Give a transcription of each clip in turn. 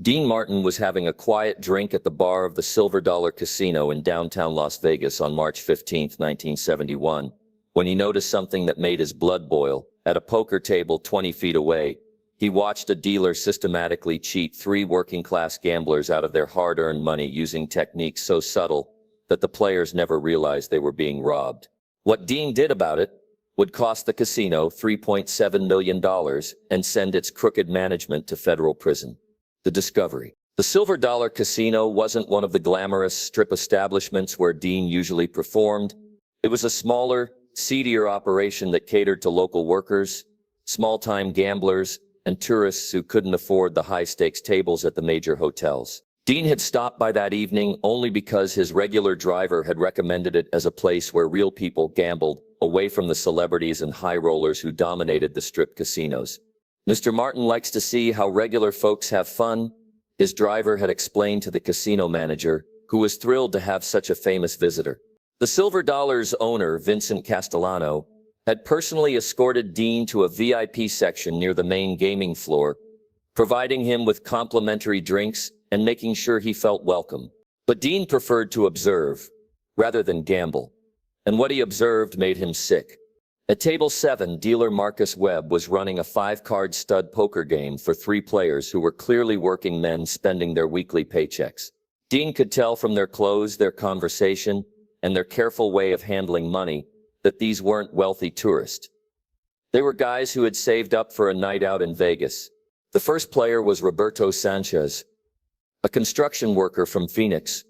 Dean Martin was having a quiet drink at the bar of the Silver Dollar Casino in downtown Las Vegas on March 15, 1971, when he noticed something that made his blood boil. At a poker table 20 feet away, he watched a dealer systematically cheat three working-class gamblers out of their hard-earned money using techniques so subtle that the players never realized they were being robbed. What Dean did about it would cost the casino $3.7 million and send its crooked management to federal prison. The discovery. The Silver Dollar Casino wasn't one of the glamorous strip establishments where Dean usually performed. It was a smaller, seedier operation that catered to local workers, small-time gamblers, and tourists who couldn't afford the high-stakes tables at the major hotels. Dean had stopped by that evening only because his regular driver had recommended it as a place where real people gambled, away from the celebrities and high rollers who dominated the strip casinos. Mr. Martin likes to see how regular folks have fun, his driver had explained to the casino manager, who was thrilled to have such a famous visitor. The Silver Dollar's owner, Vincent Castellano, had personally escorted Dean to a VIP section near the main gaming floor, providing him with complimentary drinks and making sure he felt welcome. But Dean preferred to observe, rather than gamble, and what he observed made him sick. At table 7, dealer Marcus Webb was running a 5-card stud poker game for 3 players who were clearly working men spending their weekly paychecks. Dean could tell from their clothes, their conversation, and their careful way of handling money that these weren't wealthy tourists. They were guys who had saved up for a night out in Vegas. The first player was Roberto Sanchez, a construction worker from Phoenix,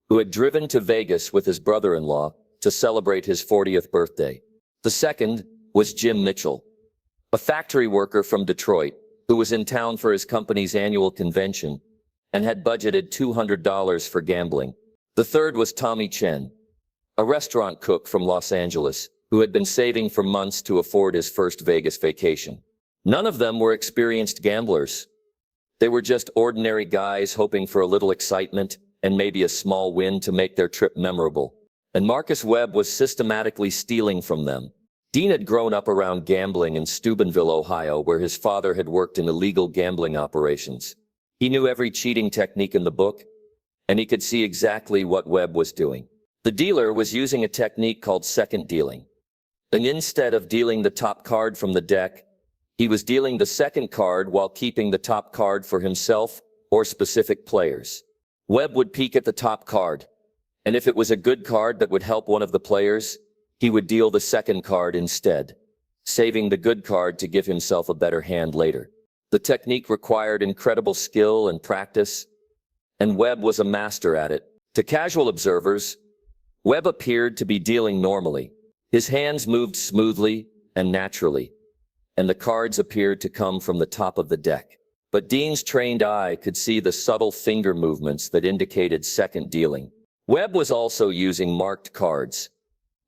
who had driven to Vegas with his brother-in-law to celebrate his 40th birthday. The second was Jim Mitchell, a factory worker from Detroit who was in town for his company's annual convention and had budgeted $200 for gambling. The third was Tommy Chen, a restaurant cook from Los Angeles who had been saving for months to afford his first Vegas vacation. None of them were experienced gamblers. They were just ordinary guys hoping for a little excitement and maybe a small win to make their trip memorable. And Marcus Webb was systematically stealing from them. Dean had grown up around gambling in Steubenville, Ohio, where his father had worked in illegal gambling operations. He knew every cheating technique in the book, and he could see exactly what Webb was doing. The dealer was using a technique called second dealing. And instead of dealing the top card from the deck, he was dealing the second card while keeping the top card for himself or specific players. Webb would peek at the top card, and if it was a good card that would help one of the players, he would deal the second card instead, saving the good card to give himself a better hand later. The technique required incredible skill and practice, and Webb was a master at it. To casual observers, Webb appeared to be dealing normally. His hands moved smoothly and naturally, and the cards appeared to come from the top of the deck. But Dean's trained eye could see the subtle finger movements that indicated second dealing. Webb was also using marked cards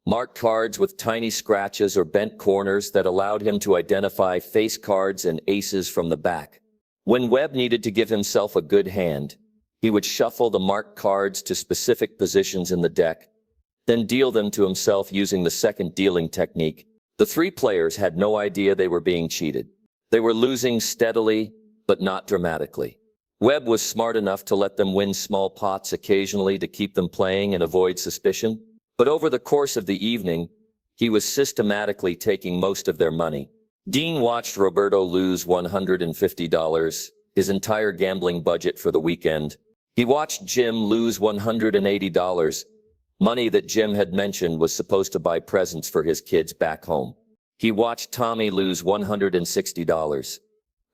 with tiny scratches or bent corners that allowed him to identify face cards and aces from the back. When Webb needed to give himself a good hand, he would shuffle the marked cards to specific positions in the deck, then deal them to himself using the second dealing technique. The 3 players had no idea they were being cheated. They were losing steadily, but not dramatically. Webb was smart enough to let them win small pots occasionally to keep them playing and avoid suspicion. But over the course of the evening, he was systematically taking most of their money. Dean watched Roberto lose $150, his entire gambling budget for the weekend. He watched Jim lose $180, money that Jim had mentioned was supposed to buy presents for his kids back home. He watched Tommy lose $160.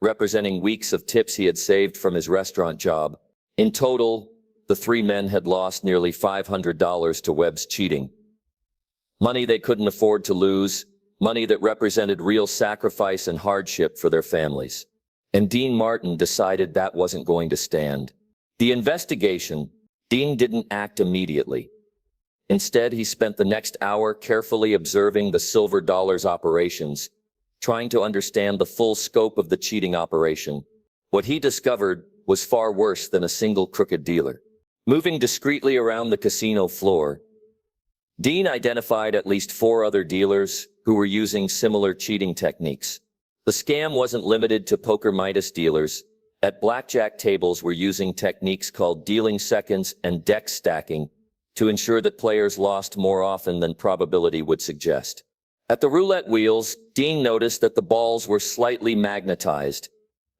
Representing weeks of tips he had saved from his restaurant job. In total, the 3 men had lost nearly $500 to Webb's cheating. Money they couldn't afford to lose, money that represented real sacrifice and hardship for their families. And Dean Martin decided that wasn't going to stand. The investigation, Dean didn't act immediately. Instead, he spent the next hour carefully observing the Silver Dollar's operations, trying to understand the full scope of the cheating operation. What he discovered was far worse than a single crooked dealer. Moving discreetly around the casino floor, Dean identified at least 4 other dealers who were using similar cheating techniques. The scam wasn't limited to poker Midas dealers, At blackjack tables, we're using techniques called dealing seconds and deck stacking to ensure that players lost more often than probability would suggest. At the roulette wheels, Dean noticed that the balls were slightly magnetized,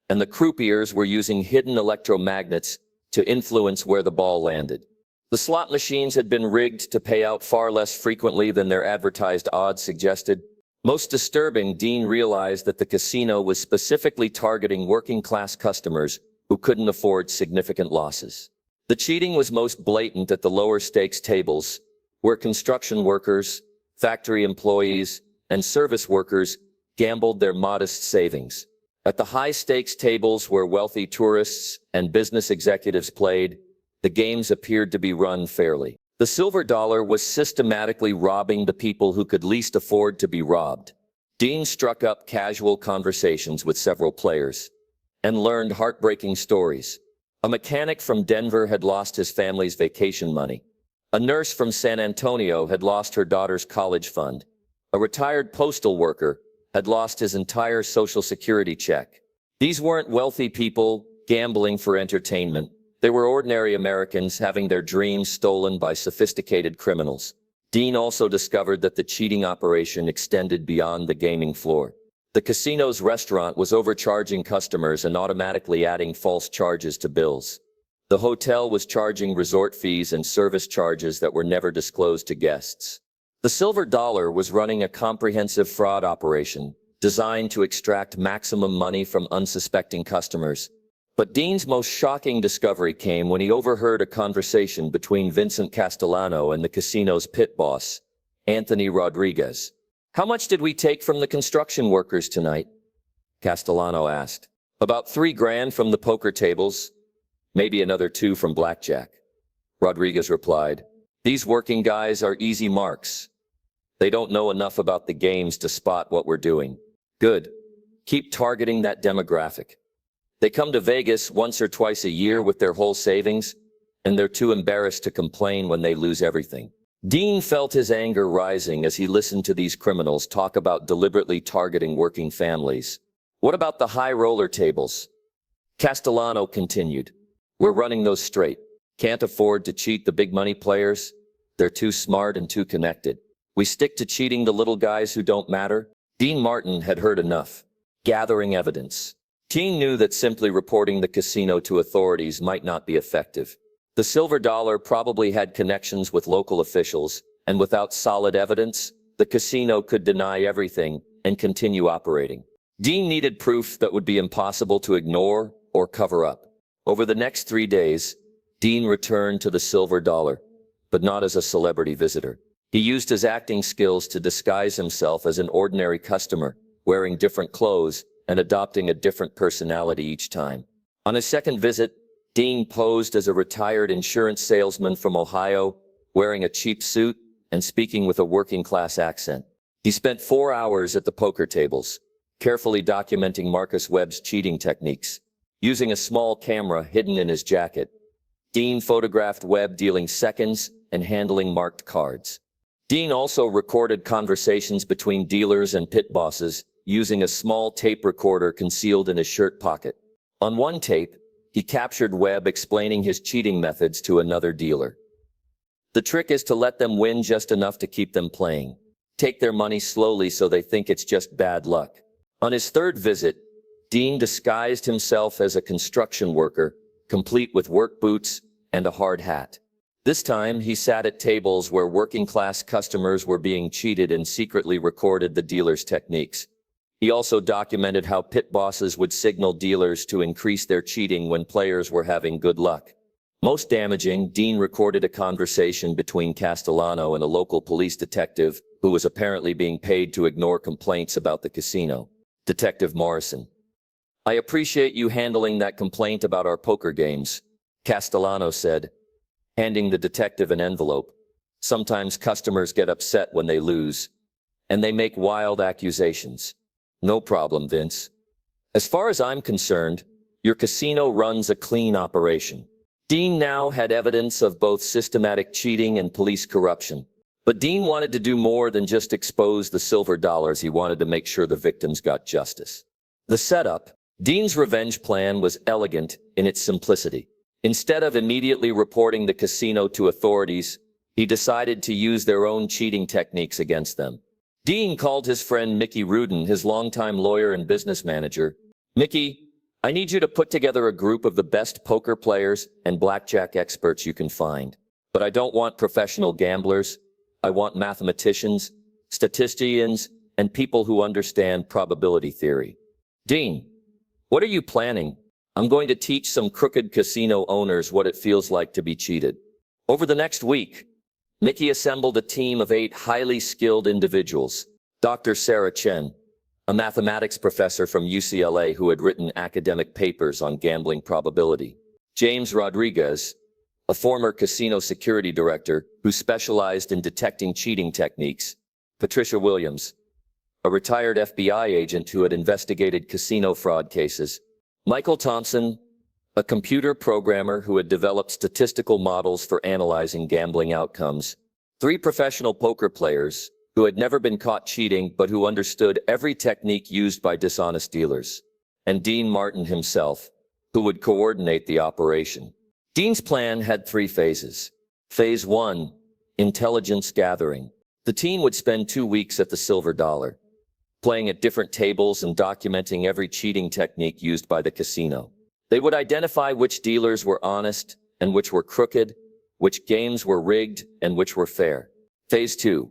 and the croupiers were using hidden electromagnets to influence where the ball landed. The slot machines had been rigged to pay out far less frequently than their advertised odds suggested. Most disturbing, Dean realized that the casino was specifically targeting working-class customers who couldn't afford significant losses. The cheating was most blatant at the lower-stakes tables, where construction workers, factory employees, and service workers gambled their modest savings. At the high-stakes tables where wealthy tourists and business executives played, the games appeared to be run fairly. The silver dollar was systematically robbing the people who could least afford to be robbed. Dean struck up casual conversations with several players and learned heartbreaking stories. A mechanic from Denver had lost his family's vacation money. A nurse from San Antonio had lost her daughter's college fund. A retired postal worker had lost his entire Social Security check. These weren't wealthy people gambling for entertainment. They were ordinary Americans having their dreams stolen by sophisticated criminals. Dean also discovered that the cheating operation extended beyond the gaming floor. The casino's restaurant was overcharging customers and automatically adding false charges to bills. The hotel was charging resort fees and service charges that were never disclosed to guests. The silver dollar was running a comprehensive fraud operation designed to extract maximum money from unsuspecting customers. But Dean's most shocking discovery came when he overheard a conversation between Vincent Castellano and the casino's pit boss, Anthony Rodriguez. "How much did we take from the construction workers tonight?" Castellano asked. "About 3 grand from the poker tables, maybe another 2 from blackjack," Rodriguez replied. "These working guys are easy marks. They don't know enough about the games to spot what we're doing." "Good. Keep targeting that demographic. They come to Vegas once or twice a year with their whole savings, and they're too embarrassed to complain when they lose everything." Dean felt his anger rising as he listened to these criminals talk about deliberately targeting working families. "What about the high roller tables?" Castellano continued. "We're running those straight. Can't afford to cheat the big money players. They're too smart and too connected. We stick to cheating the little guys who don't matter." Dean Martin had heard enough. Gathering evidence. Dean knew that simply reporting the casino to authorities might not be effective. The silver dollar probably had connections with local officials, and without solid evidence, the casino could deny everything and continue operating. Dean needed proof that would be impossible to ignore or cover up. Over the next 3 days, Dean returned to the silver dollar, but not as a celebrity visitor. He used his acting skills to disguise himself as an ordinary customer, wearing different clothes and adopting a different personality each time. On his second visit, Dean posed as a retired insurance salesman from Ohio, wearing a cheap suit and speaking with a working-class accent. He spent 4 hours at the poker tables, carefully documenting Marcus Webb's cheating techniques. Using a small camera hidden in his jacket, Dean photographed Webb dealing seconds and handling marked cards. Dean also recorded conversations between dealers and pit bosses, using a small tape recorder concealed in his shirt pocket. On one tape, he captured Webb explaining his cheating methods to another dealer. "The trick is to let them win just enough to keep them playing. Take their money slowly so they think it's just bad luck." On his third visit, Dean disguised himself as a construction worker, complete with work boots and a hard hat. This time, he sat at tables where working-class customers were being cheated and secretly recorded the dealers' techniques. He also documented how pit bosses would signal dealers to increase their cheating when players were having good luck. Most damaging, Dean recorded a conversation between Castellano and a local police detective who was apparently being paid to ignore complaints about the casino. Detective Morrison. "I appreciate you handling that complaint about our poker games," Castellano said, handing the detective an envelope. "Sometimes customers get upset when they lose, and they make wild accusations." "No problem, Vince. As far as I'm concerned, your casino runs a clean operation." Dean now had evidence of both systematic cheating and police corruption. But Dean wanted to do more than just expose the silver dollars. He wanted to make sure the victims got justice. The setup, Dean's revenge plan was elegant in its simplicity. Instead of immediately reporting the casino to authorities, he decided to use their own cheating techniques against them. Dean called his friend Mickey Rudin, his longtime lawyer and business manager. "Mickey, I need you to put together a group of the best poker players and blackjack experts you can find. But I don't want professional gamblers. I want mathematicians, statisticians, and people who understand probability theory." "Dean, what are you planning?" "I'm going to teach some crooked casino owners what it feels like to be cheated." Over the next week, Mickey assembled a team of 8 highly skilled individuals. Dr. Sarah Chen, a mathematics professor from UCLA who had written academic papers on gambling probability. James Rodriguez, a former casino security director who specialized in detecting cheating techniques. Patricia Williams, a retired FBI agent who had investigated casino fraud cases. Michael Thompson, a computer programmer who had developed statistical models for analyzing gambling outcomes. 3 professional poker players who had never been caught cheating but who understood every technique used by dishonest dealers. And Dean Martin himself, who would coordinate the operation. Dean's plan had 3 phases. Phase 1, intelligence gathering. The team would spend 2 weeks at the Silver Dollar, playing at different tables and documenting every cheating technique used by the casino. They would identify which dealers were honest and which were crooked, which games were rigged and which were fair. Phase 2,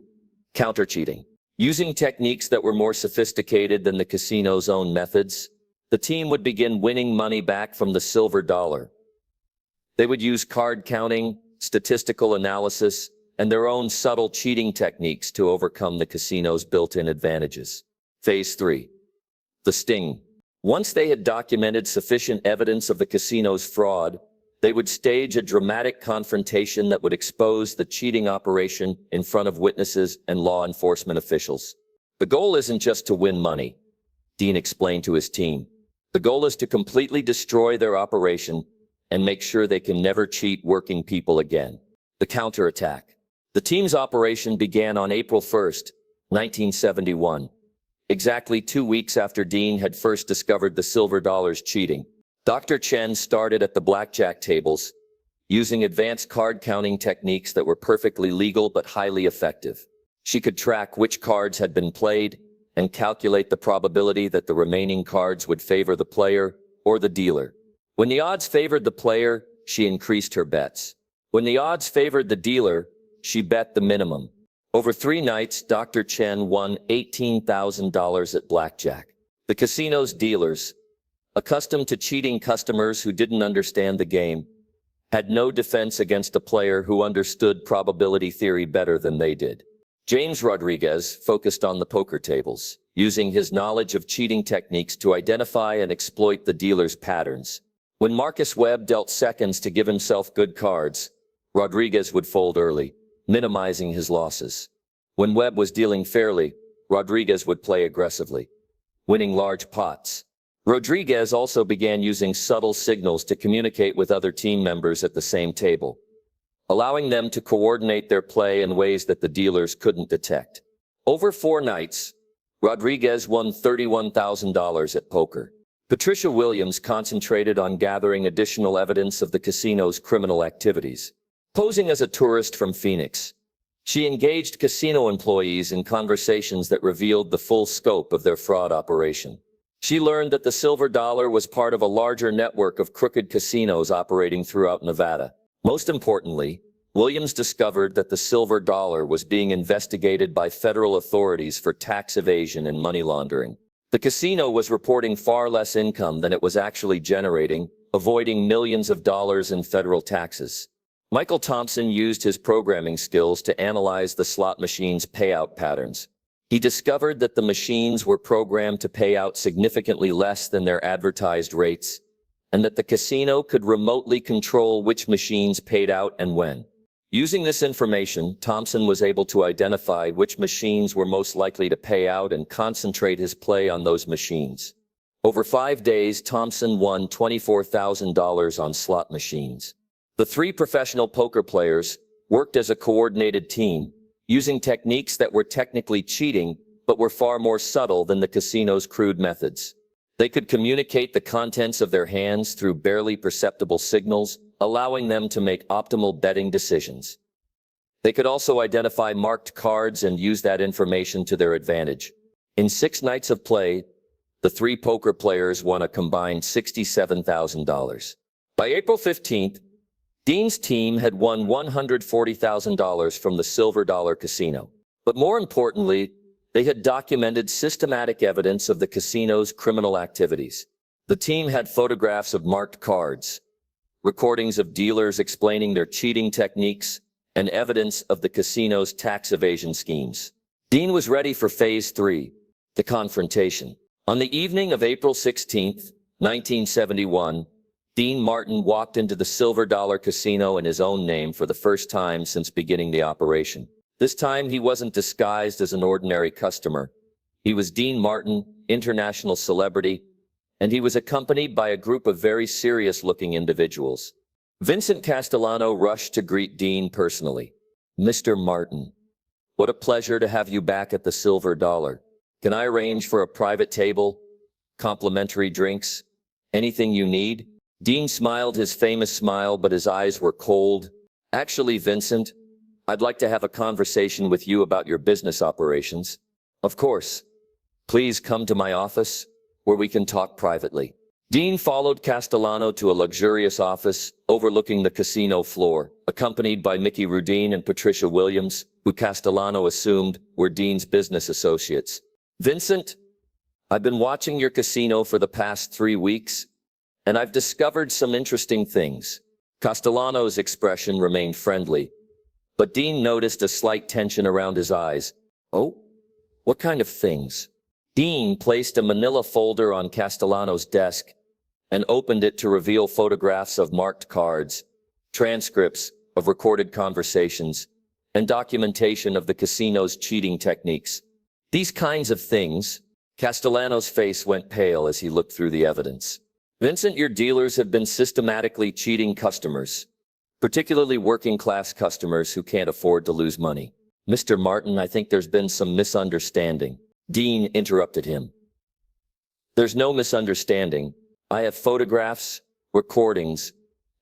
counter-cheating. Using techniques that were more sophisticated than the casino's own methods, the team would begin winning money back from the Silver Dollar. They would use card counting, statistical analysis, and their own subtle cheating techniques to overcome the casino's built-in advantages. Phase 3, the sting. Once they had documented sufficient evidence of the casino's fraud, they would stage a dramatic confrontation that would expose the cheating operation in front of witnesses and law enforcement officials. "The goal isn't just to win money," Dean explained to his team. "The goal is to completely destroy their operation and make sure they can never cheat working people again." The counterattack. The team's operation began on April 1st, 1971. Exactly 2 weeks after Dean had first discovered the Silver Dollar's cheating. Dr. Chen started at the blackjack tables, using advanced card counting techniques that were perfectly legal but highly effective. She could track which cards had been played and calculate the probability that the remaining cards would favor the player or the dealer. When the odds favored the player, she increased her bets. When the odds favored the dealer, she bet the minimum. Over 3 nights, Dr. Chen won $18,000 at blackjack. The casino's dealers, accustomed to cheating customers who didn't understand the game, had no defense against a player who understood probability theory better than they did. James Rodriguez focused on the poker tables, using his knowledge of cheating techniques to identify and exploit the dealer's patterns. When Marcus Webb dealt seconds to give himself good cards, Rodriguez would fold early, minimizing his losses. When Webb was dealing fairly, Rodriguez would play aggressively, winning large pots. Rodriguez also began using subtle signals to communicate with other team members at the same table, allowing them to coordinate their play in ways that the dealers couldn't detect. Over 4 nights, Rodriguez won $31,000 at poker. Patricia Williams concentrated on gathering additional evidence of the casino's criminal activities. Posing as a tourist from Phoenix, she engaged casino employees in conversations that revealed the full scope of their fraud operation. She learned that the Silver Dollar was part of a larger network of crooked casinos operating throughout Nevada. Most importantly, Williams discovered that the Silver Dollar was being investigated by federal authorities for tax evasion and money laundering. The casino was reporting far less income than it was actually generating, avoiding millions of dollars in federal taxes. Michael Thompson used his programming skills to analyze the slot machines' payout patterns. He discovered that the machines were programmed to pay out significantly less than their advertised rates, and that the casino could remotely control which machines paid out and when. Using this information, Thompson was able to identify which machines were most likely to pay out and concentrate his play on those machines. Over 5 days, Thompson won $24,000 on slot machines. The 3 professional poker players worked as a coordinated team, using techniques that were technically cheating, but were far more subtle than the casino's crude methods. They could communicate the contents of their hands through barely perceptible signals, allowing them to make optimal betting decisions. They could also identify marked cards and use that information to their advantage. In 6 nights of play, the 3 poker players won a combined $67,000. By April 15th, Dean's team had won $140,000 from the Silver Dollar Casino. But more importantly, they had documented systematic evidence of the casino's criminal activities. The team had photographs of marked cards, recordings of dealers explaining their cheating techniques, and evidence of the casino's tax evasion schemes. Dean was ready for Phase 3, the confrontation. On the evening of April 16, 1971, Dean Martin walked into the Silver Dollar Casino in his own name for the first time since beginning the operation. This time, he wasn't disguised as an ordinary customer. He was Dean Martin, international celebrity, and he was accompanied by a group of very serious-looking individuals. Vincent Castellano rushed to greet Dean personally. "Mr. Martin, what a pleasure to have you back at the Silver Dollar. Can I arrange for a private table, complimentary drinks, anything you need?" Dean smiled his famous smile, but his eyes were cold. "Actually, Vincent, I'd like to have a conversation with you about your business operations." "Of course. Please come to my office, where we can talk privately." Dean followed Castellano to a luxurious office overlooking the casino floor, accompanied by Mickey Rudine and Patricia Williams, who Castellano assumed were Dean's business associates. "Vincent, I've been watching your casino for the past 3 weeks, and I've discovered some interesting things." Castellano's expression remained friendly, but Dean noticed a slight tension around his eyes. "Oh, what kind of things?" Dean placed a manila folder on Castellano's desk and opened it to reveal photographs of marked cards, transcripts of recorded conversations, and documentation of the casino's cheating techniques. "These kinds of things." Castellano's face went pale as he looked through the evidence. "Vincent, your dealers have been systematically cheating customers, particularly working-class customers who can't afford to lose money." "Mr. Martin, I think there's been some misunderstanding." Dean interrupted him. "There's no misunderstanding. I have photographs, recordings,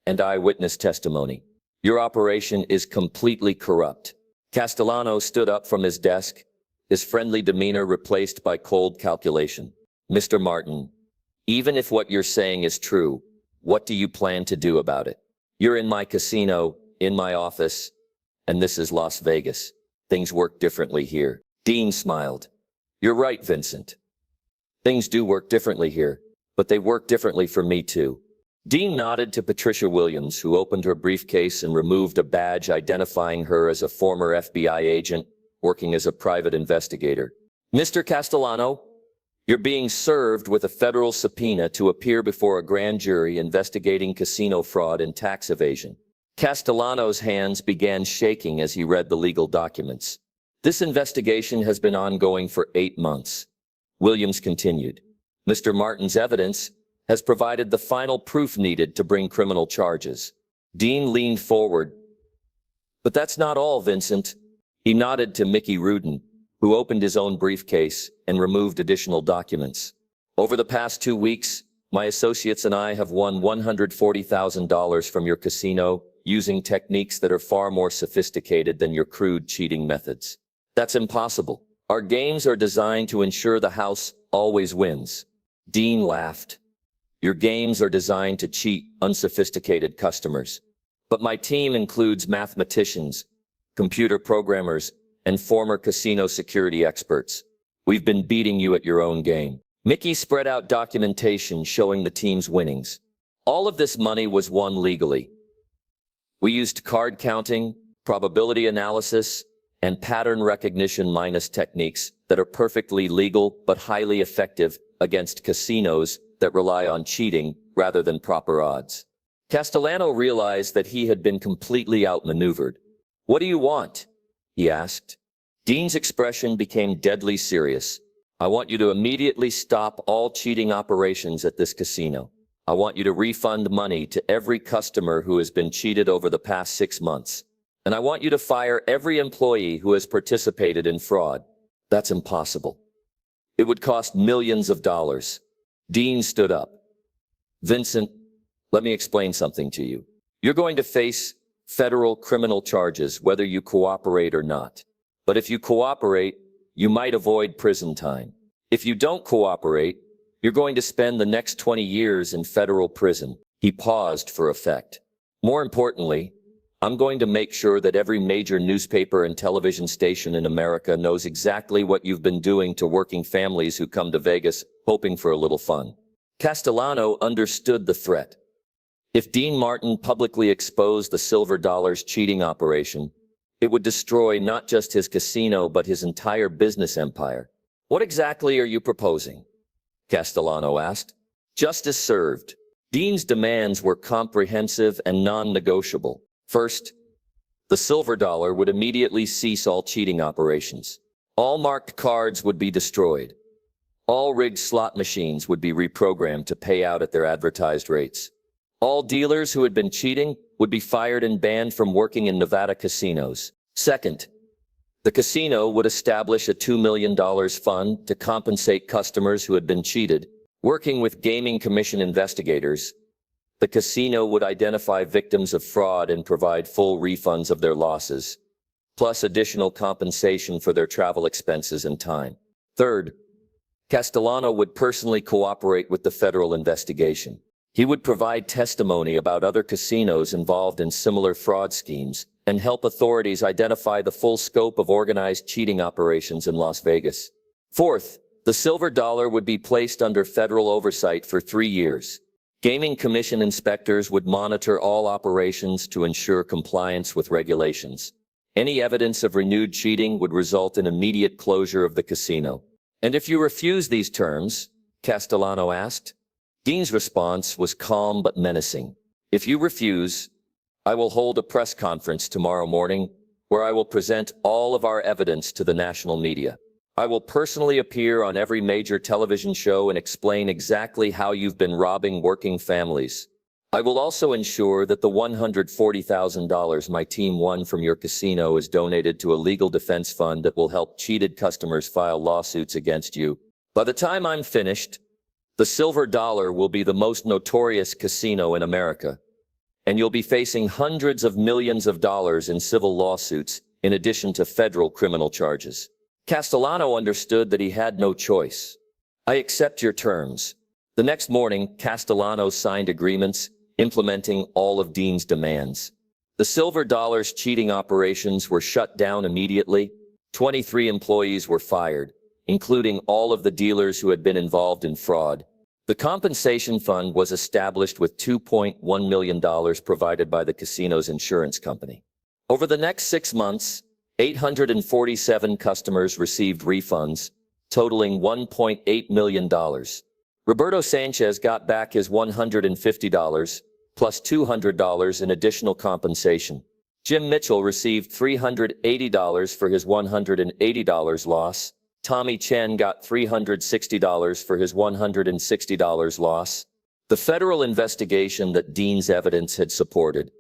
and eyewitness testimony. Your operation is completely corrupt." Castellano stood up from his desk, his friendly demeanor replaced by cold calculation. "Mr. Martin, even if what you're saying is true, what do you plan to do about it? You're in my casino, in my office, and this is Las Vegas. Things work differently here." Dean smiled. "You're right, Vincent. Things do work differently here, but they work differently for me too." Dean nodded to Patricia Williams, who opened her briefcase and removed a badge identifying her as a former FBI agent working as a private investigator. "Mr. Castellano, you're being served with a federal subpoena to appear before a grand jury investigating casino fraud and tax evasion." Castellano's hands began shaking as he read the legal documents. "This investigation has been ongoing for 8 months." Williams continued. "Mr. Martin's evidence has provided the final proof needed to bring criminal charges." Dean leaned forward. "But that's not all, Vincent." He nodded to Mickey Rudin, who opened his own briefcase and removed additional documents. "Over the past 2 weeks, my associates and I have won $140,000 from your casino using techniques that are far more sophisticated than your crude cheating methods." "That's impossible. Our games are designed to ensure the house always wins." Dean laughed. "Your games are designed to cheat unsophisticated customers. But my team includes mathematicians, computer programmers, and former casino security experts. We've been beating you at your own game." Mickey spread out documentation showing the team's winnings. "All of this money was won legally. We used card counting, probability analysis, and pattern recognition minus techniques that are perfectly legal but highly effective against casinos that rely on cheating rather than proper odds." Castellano realized that he had been completely outmaneuvered. "What do you want?" he asked. Dean's expression became deadly serious. "I want you to immediately stop all cheating operations at this casino. I want you to refund money to every customer who has been cheated over the past 6 months. And I want you to fire every employee who has participated in fraud." "That's impossible. It would cost millions of dollars." Dean stood up. Vincent, let me explain something to you. You're going to face federal criminal charges whether you cooperate or not. But if you cooperate, you might avoid prison time. If you don't cooperate, you're going to spend the next 20 years in federal prison. He paused for effect. More importantly, I'm going to make sure that every major newspaper and television station in America knows exactly what you've been doing to working families who come to Vegas hoping for a little fun. Castellano understood the threat. If Dean Martin publicly exposed the Silver Dollar's cheating operation, it would destroy not just his casino but his entire business empire. What exactly are you proposing? Castellano asked. Justice served. Dean's demands were comprehensive and non-negotiable. First, the Silver Dollar would immediately cease all cheating operations. All marked cards would be destroyed. All rigged slot machines would be reprogrammed to pay out at their advertised rates. All dealers who had been cheating would be fired and banned from working in Nevada casinos. Second, the casino would establish a $2 million fund to compensate customers who had been cheated. Working with Gaming Commission investigators, the casino would identify victims of fraud and provide full refunds of their losses, plus additional compensation for their travel expenses and time. Third, Castellano would personally cooperate with the federal investigation. He would provide testimony about other casinos involved in similar fraud schemes and help authorities identify the full scope of organized cheating operations in Las Vegas. Fourth, the Silver Dollar would be placed under federal oversight for 3 years. Gaming Commission inspectors would monitor all operations to ensure compliance with regulations. Any evidence of renewed cheating would result in immediate closure of the casino. And if you refuse these terms, Castellano asked. Dean's response was calm but menacing. If you refuse, I will hold a press conference tomorrow morning where I will present all of our evidence to the national media. I will personally appear on every major television show and explain exactly how you've been robbing working families. I will also ensure that the $140,000 my team won from your casino is donated to a legal defense fund that will help cheated customers file lawsuits against you. By the time I'm finished, the Silver Dollar will be the most notorious casino in America, and you'll be facing hundreds of millions of dollars in civil lawsuits in addition to federal criminal charges. Castellano understood that he had no choice. I accept your terms. The next morning, Castellano signed agreements implementing all of Dean's demands. The Silver Dollar's cheating operations were shut down immediately. 23 employees were fired, including all of the dealers who had been involved in fraud. The compensation fund was established with $2.1 million provided by the casino's insurance company. Over the next 6 months, 847 customers received refunds, totaling $1.8 million. Roberto Sanchez got back his $150, plus $200 in additional compensation. Jim Mitchell received $380 for his $180 loss. Tommy Chen got $360 for his $160 loss. The federal investigation that Dean's evidence had supported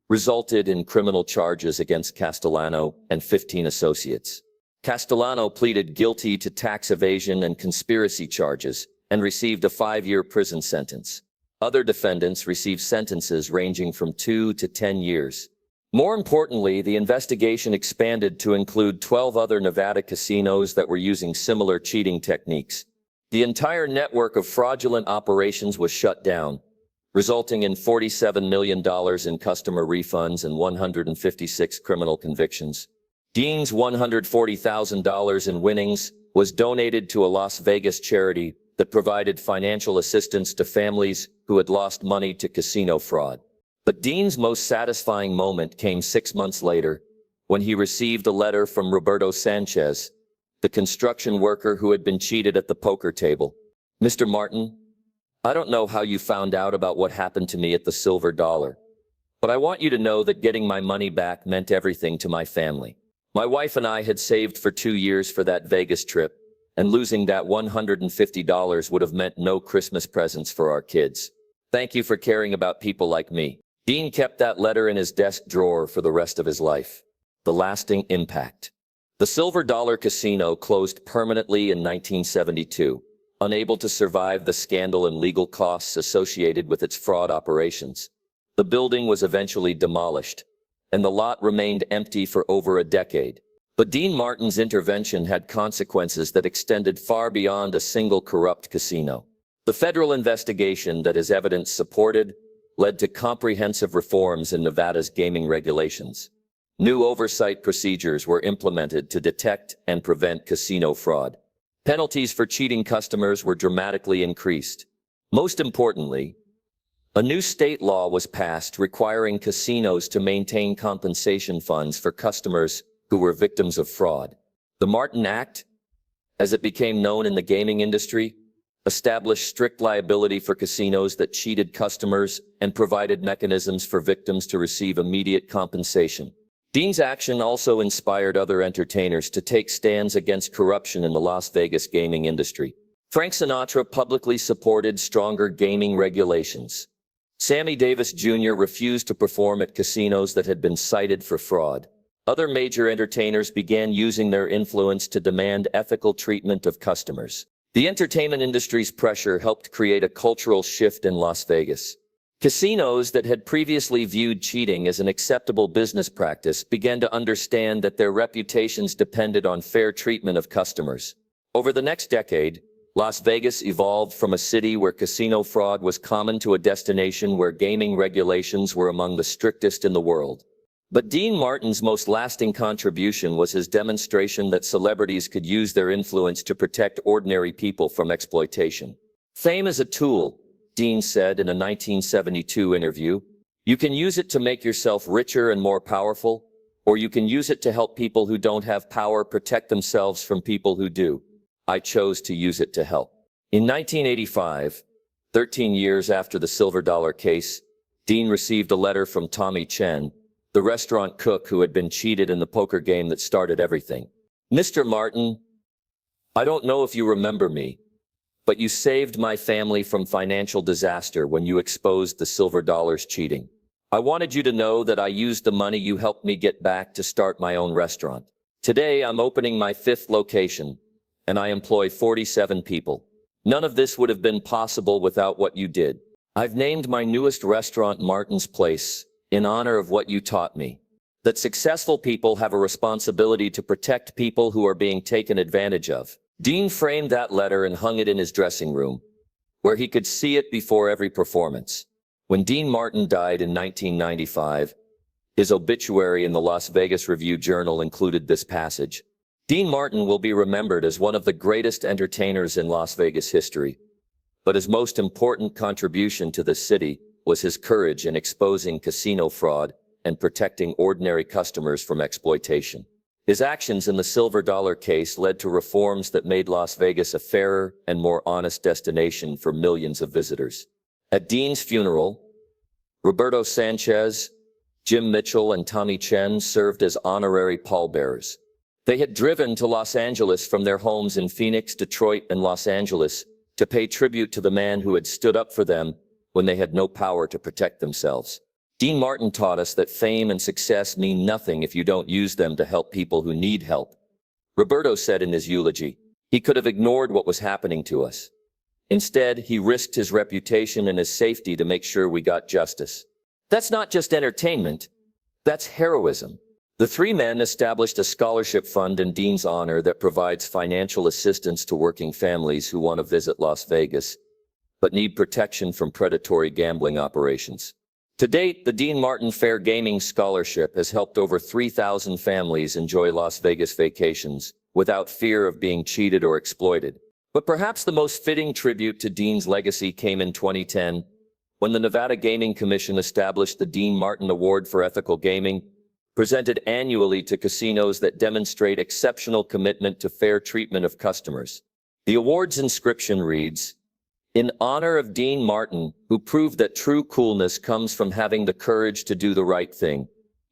resulted in criminal charges against Castellano and 15 associates. Castellano pleaded guilty to tax evasion and conspiracy charges and received a 5-year prison sentence. Other defendants received sentences ranging from 2 to 10 years. More importantly, the investigation expanded to include 12 other Nevada casinos that were using similar cheating techniques. The entire network of fraudulent operations was shut down, resulting in $47 million in customer refunds and 156 criminal convictions. Dean's $140,000 in winnings was donated to a Las Vegas charity that provided financial assistance to families who had lost money to casino fraud. But Dean's most satisfying moment came 6 months later, when he received a letter from Roberto Sanchez, the construction worker who had been cheated at the poker table. Mr. Martin, I don't know how you found out about what happened to me at the Silver Dollar, but I want you to know that getting my money back meant everything to my family. My wife and I had saved for 2 years for that Vegas trip, and losing that $150 would have meant no Christmas presents for our kids. Thank you for caring about people like me. Dean kept that letter in his desk drawer for the rest of his life. The lasting impact. The Silver Dollar Casino closed permanently in 1972. unable to survive the scandal and legal costs associated with its fraud operations. The building was eventually demolished, and the lot remained empty for over a decade. But Dean Martin's intervention had consequences that extended far beyond a single corrupt casino. The federal investigation that his evidence supported led to comprehensive reforms in Nevada's gaming regulations. New oversight procedures were implemented to detect and prevent casino fraud. Penalties for cheating customers were dramatically increased. Most importantly, a new state law was passed requiring casinos to maintain compensation funds for customers who were victims of fraud. The Martin Act, as it became known in the gaming industry, established strict liability for casinos that cheated customers and provided mechanisms for victims to receive immediate compensation. Dean's action also inspired other entertainers to take stands against corruption in the Las Vegas gaming industry. Frank Sinatra publicly supported stronger gaming regulations. Sammy Davis Jr. refused to perform at casinos that had been cited for fraud. Other major entertainers began using their influence to demand ethical treatment of customers. The entertainment industry's pressure helped create a cultural shift in Las Vegas. Casinos that had previously viewed cheating as an acceptable business practice began to understand that their reputations depended on fair treatment of customers. Over the next decade, Las Vegas evolved from a city where casino fraud was common to a destination where gaming regulations were among the strictest in the world. But Dean Martin's most lasting contribution was his demonstration that celebrities could use their influence to protect ordinary people from exploitation. Fame is a tool, Dean said in a 1972 interview. You can use it to make yourself richer and more powerful, or you can use it to help people who don't have power protect themselves from people who do. I chose to use it to help. In 1985, 13 years after the Silver Dollar case, Dean received a letter from Tommy Chen, the restaurant cook who had been cheated in the poker game that started everything. Mr. Martin, I don't know if you remember me, but you saved my family from financial disaster when you exposed the Silver Dollar's cheating. I wanted you to know that I used the money you helped me get back to start my own restaurant. Today, I'm opening my 5th location, and I employ 47 people. None of this would have been possible without what you did. I've named my newest restaurant Martin's Place in honor of what you taught me. That successful people have a responsibility to protect people who are being taken advantage of. Dean framed that letter and hung it in his dressing room, where he could see it before every performance. When Dean Martin died in 1995, his obituary in the Las Vegas Review-Journal included this passage. Dean Martin will be remembered as one of the greatest entertainers in Las Vegas history, but his most important contribution to the city was his courage in exposing casino fraud and protecting ordinary customers from exploitation. His actions in the Silver Dollar case led to reforms that made Las Vegas a fairer and more honest destination for millions of visitors. At Dean's funeral, Roberto Sanchez, Jim Mitchell, and Tommy Chen served as honorary pallbearers. They had driven to Los Angeles from their homes in Phoenix, Detroit, and Los Angeles to pay tribute to the man who had stood up for them when they had no power to protect themselves. Dean Martin taught us that fame and success mean nothing if you don't use them to help people who need help. Roberto said in his eulogy, he could have ignored what was happening to us. Instead, he risked his reputation and his safety to make sure we got justice. That's not just entertainment, that's heroism. The 3 men established a scholarship fund in Dean's honor that provides financial assistance to working families who want to visit Las Vegas, but need protection from predatory gambling operations. To date, the Dean Martin Fair Gaming Scholarship has helped over 3,000 families enjoy Las Vegas vacations without fear of being cheated or exploited. But perhaps the most fitting tribute to Dean's legacy came in 2010, when the Nevada Gaming Commission established the Dean Martin Award for Ethical Gaming, presented annually to casinos that demonstrate exceptional commitment to fair treatment of customers. The award's inscription reads, "In honor of Dean Martin, who proved that true coolness comes from having the courage to do the right thing,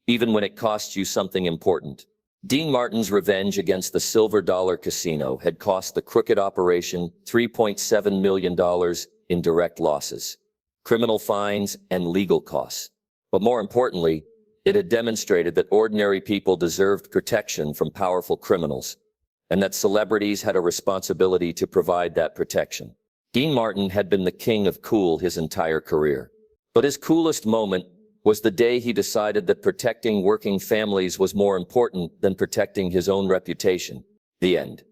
even when it costs you something important." Dean Martin's revenge against the Silver Dollar Casino had cost the crooked operation $3.7 million in direct losses, criminal fines, and legal costs. But more importantly, it had demonstrated that ordinary people deserved protection from powerful criminals, and that celebrities had a responsibility to provide that protection. Dean Martin had been the king of cool his entire career. But his coolest moment was the day he decided that protecting working families was more important than protecting his own reputation. The end.